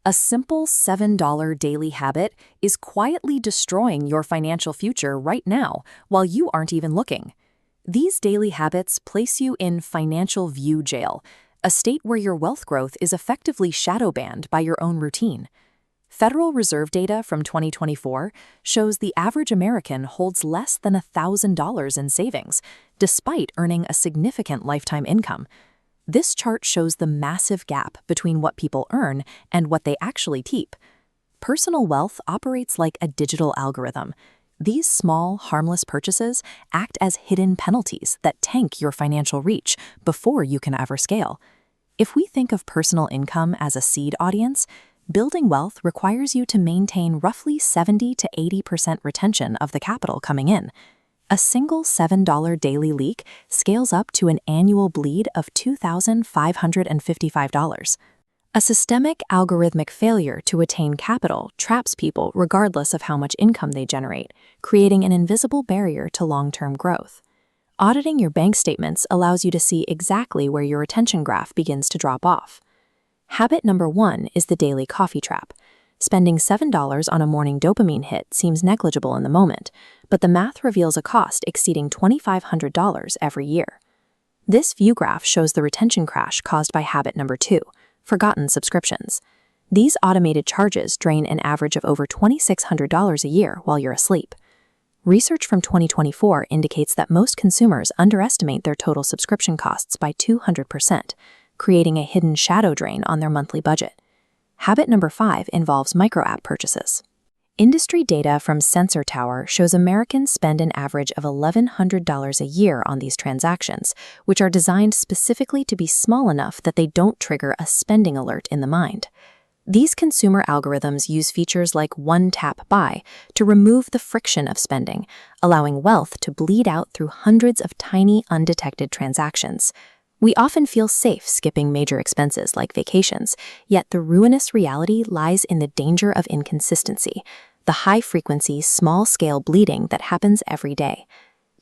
A simple $7 daily habit is quietly destroying your financial future right now while you aren't even looking. These daily habits place you in financial view jail, a state where your wealth growth is effectively shadow banned by your own routine. Federal Reserve data from 2024 shows the average American holds less than $1,000 in savings, despite earning a significant lifetime income. This chart shows the massive gap between what people earn and what they actually keep. Personal wealth operates like a digital algorithm. These small, harmless purchases act as hidden penalties that tank your financial reach before you can ever scale. If we think of personal income as a seed audience, building wealth requires you to maintain roughly 70 to 80% retention of the capital coming in. A single $7 daily leak scales up to an annual bleed of $2,555. A systemic algorithmic failure to attain capital traps people regardless of how much income they generate, creating an invisible barrier to long-term growth. Auditing your bank statements allows you to see exactly where your retention graph begins to drop off. Habit number 1 is the daily coffee trap. Spending $7 on a morning dopamine hit seems negligible in the moment, but the math reveals a cost exceeding $2,500 every year. This view graph shows the retention crash caused by habit number 2, forgotten subscriptions. These automated charges drain an average of over $2,600 a year while you're asleep. Research from 2024 indicates that most consumers underestimate their total subscription costs by 200%, creating a hidden shadow drain on their monthly budget. Habit number 5 involves micro-app purchases. Industry data from Sensor Tower shows Americans spend an average of $1,100 a year on these transactions, which are designed specifically to be small enough that they don't trigger a spending alert in the mind. These consumer algorithms use features like one-tap buy to remove the friction of spending, allowing wealth to bleed out through hundreds of tiny, undetected transactions. We often feel safe skipping major expenses like vacations, yet the ruinous reality lies in the danger of inconsistency, the high-frequency, small-scale bleeding that happens every day.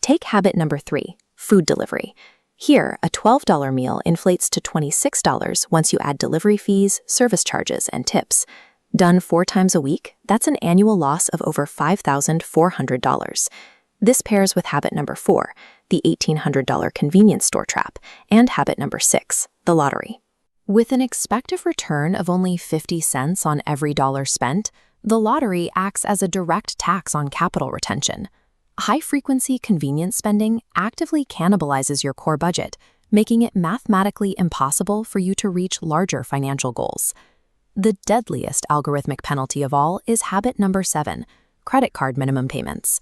Take habit number 3, food delivery. Here, a $12 meal inflates to $26 once you add delivery fees, service charges, and tips. Done 4 times a week, that's an annual loss of over $5,400. This pairs with habit number 4, the $1,800 convenience store trap, and habit number 6, the lottery. With an expected return of only 50 cents on every dollar spent, the lottery acts as a direct tax on capital retention. High-frequency convenience spending actively cannibalizes your core budget, making it mathematically impossible for you to reach larger financial goals. The deadliest algorithmic penalty of all is habit number 7, credit card minimum payments.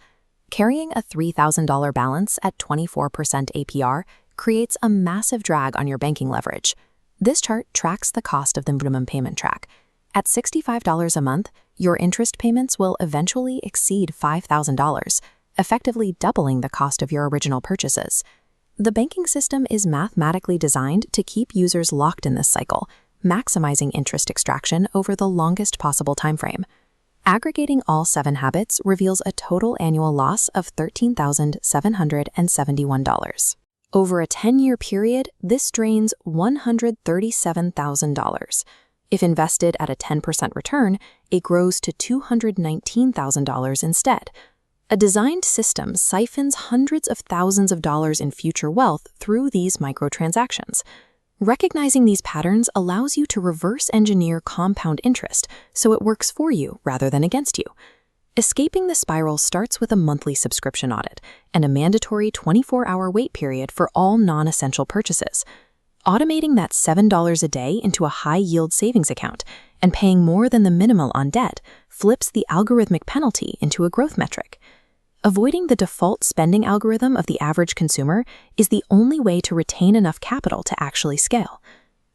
Carrying a $3,000 balance at 24% APR creates a massive drag on your banking leverage. This chart tracks the cost of the minimum payment track. At $65 a month, your interest payments will eventually exceed $5,000, effectively doubling the cost of your original purchases. The banking system is mathematically designed to keep users locked in this cycle, maximizing interest extraction over the longest possible timeframe. Aggregating all 7 habits reveals a total annual loss of $13,771. Over a 10-year period, this drains $137,000. If invested at a 10% return, it grows to $219,000 instead. A designed system siphons hundreds of thousands of dollars in future wealth through these microtransactions. Recognizing these patterns allows you to reverse engineer compound interest so it works for you rather than against you. Escaping the spiral starts with a monthly subscription audit and a mandatory 24-hour wait period for all non-essential purchases. Automating that $7 a day into a high-yield savings account and paying more than the minimal on debt flips the algorithmic penalty into a growth metric. Avoiding the default spending algorithm of the average consumer is the only way to retain enough capital to actually scale.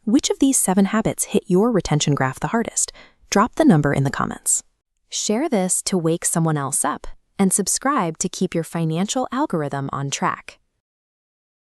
Which of these 7 habits hit your retention graph the hardest? Drop the number in the comments. Share this to wake someone else up, and subscribe to keep your financial algorithm on track.